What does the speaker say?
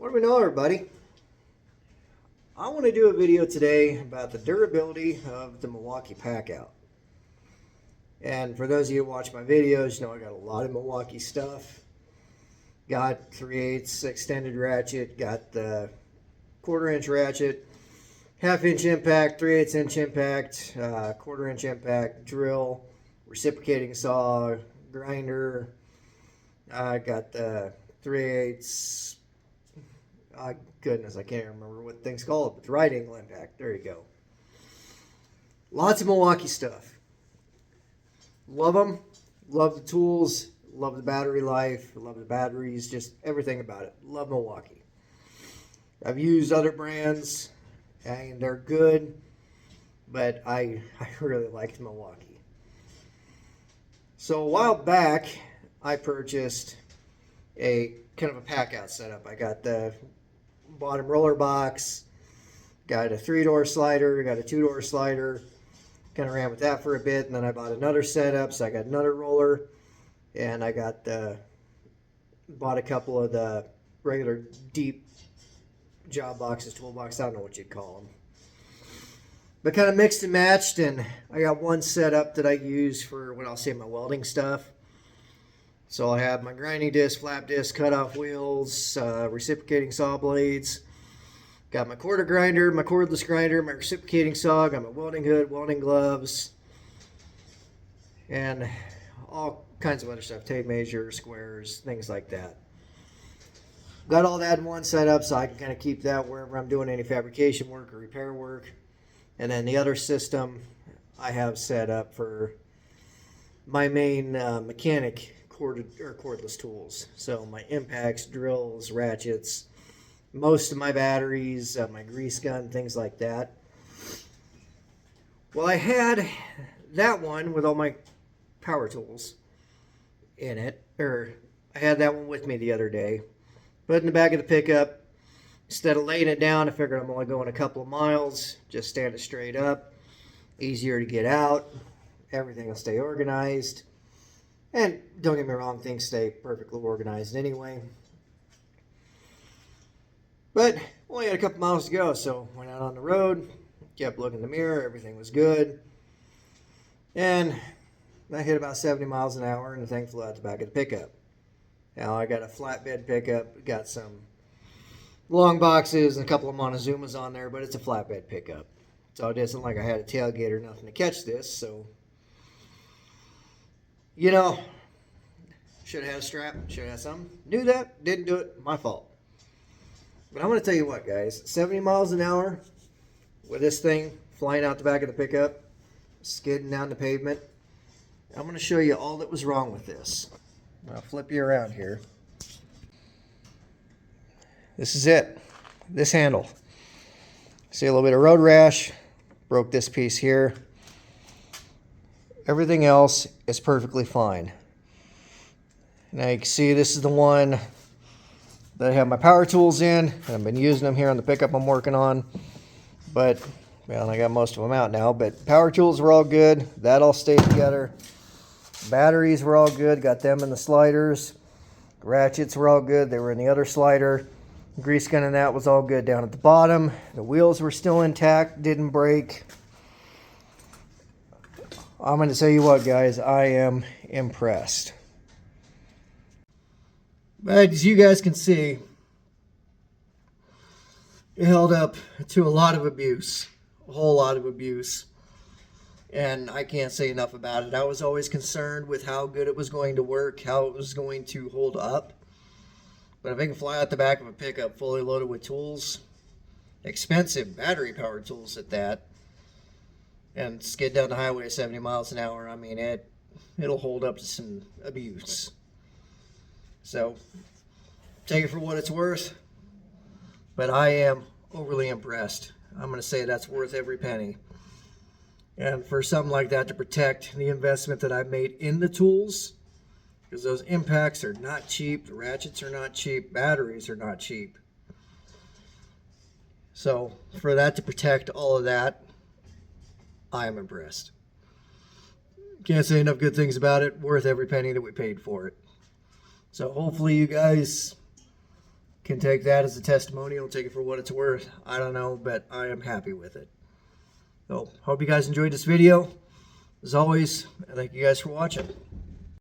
What do we know, everybody? I want to do a video today about the durability of the Milwaukee Packout. And for those of you who watch my videos, you know I got a lot of Milwaukee stuff. Got 3/8 extended ratchet, got the 1/4 inch ratchet, 1/2 inch impact, 3/8 inch impact, 1/4 inch impact, drill, reciprocating saw, grinder. I got the 3/8. Goodness, I can't remember what things called, but the right angle impact. There you go. Lots of Milwaukee stuff. Love them. Love the tools. Love the battery life. Love the batteries. Just everything about it. Love Milwaukee. I've used other brands, and they're good, but I really liked Milwaukee. So a while back, I purchased a kind of a Packout setup. I got the bottom roller box, got a 3-door slider, got a 2-door slider, kind of ran with that for a bit, and then I bought another setup, so I got another roller, and I got bought a couple of the regular deep job boxes, toolbox, I don't know what you'd call them, but kind of mixed and matched. And I got one setup that I use for when I'll say my welding stuff. So I have my grinding disc, flap disc, cutoff wheels, reciprocating saw blades. Got my quarter grinder, my cordless grinder, my reciprocating saw. Got my welding hood, welding gloves, and all kinds of other stuff. Tape measure, squares, things like that. Got all that in one setup so I can kind of keep that wherever I'm doing any fabrication work or repair work. And then the other system I have set up for my main mechanic cordless tools. So my impacts, drills, ratchets, most of my batteries, my grease gun, things like that. Well, I had that one with all my power tools in it, or I had that one with me the other day. Put it in the back of the pickup. Instead of laying it down, I figured I'm only going a couple of miles. Just stand it straight up. Easier to get out. Everything will stay organized. And don't get me wrong, things stay perfectly organized anyway. But only had a couple miles to go, so went out on the road, kept looking in the mirror, everything was good. And I hit about 70 miles an hour, and the thing flew out the back of the pickup. Now I got a flatbed pickup, got some long boxes and a couple of Montezumas on there, but it's a flatbed pickup. So it isn't like I had a tailgate or nothing to catch this, so you know, should have had a strap, should have had something. Knew that, didn't do it, my fault. But I'm going to tell you what, guys, 70 miles an hour with this thing flying out the back of the pickup, skidding down the pavement. I'm going to show you all that was wrong with this. I'll flip you around here. This is it, this handle. See a little bit of road rash, broke this piece here. Everything else is perfectly fine. Now you can see this is the one that I have my power tools in. I've been using them here on the pickup I'm working on. But, well, I got most of them out now. But power tools were all good. That all stayed together. Batteries were all good. Got them in the sliders. Ratchets were all good. They were in the other slider. Grease gun and that was all good down at the bottom. The wheels were still intact. Didn't break. I'm going to tell you what, guys, I am impressed. But as you guys can see, it held up to a lot of abuse, a whole lot of abuse. And I can't say enough about it. I was always concerned with how good it was going to work, how it was going to hold up. But if it can fly out the back of a pickup fully loaded with tools, expensive battery-powered tools at that, and skid down the highway at 70 miles an hour, I mean, it'll hold up to some abuse. So, take it for what it's worth, but I am overly impressed. I'm going to say that's worth every penny. And for something like that to protect the investment that I've made in the tools, because those impacts are not cheap, the ratchets are not cheap, batteries are not cheap. So, for that to protect all of that, I am impressed. Can't say enough good things about it. Worth every penny that we paid for it. So hopefully you guys can take that as a testimonial, take it for what it's worth. I don't know, but I am happy with it. So, hope you guys enjoyed this video. As always, thank you guys for watching.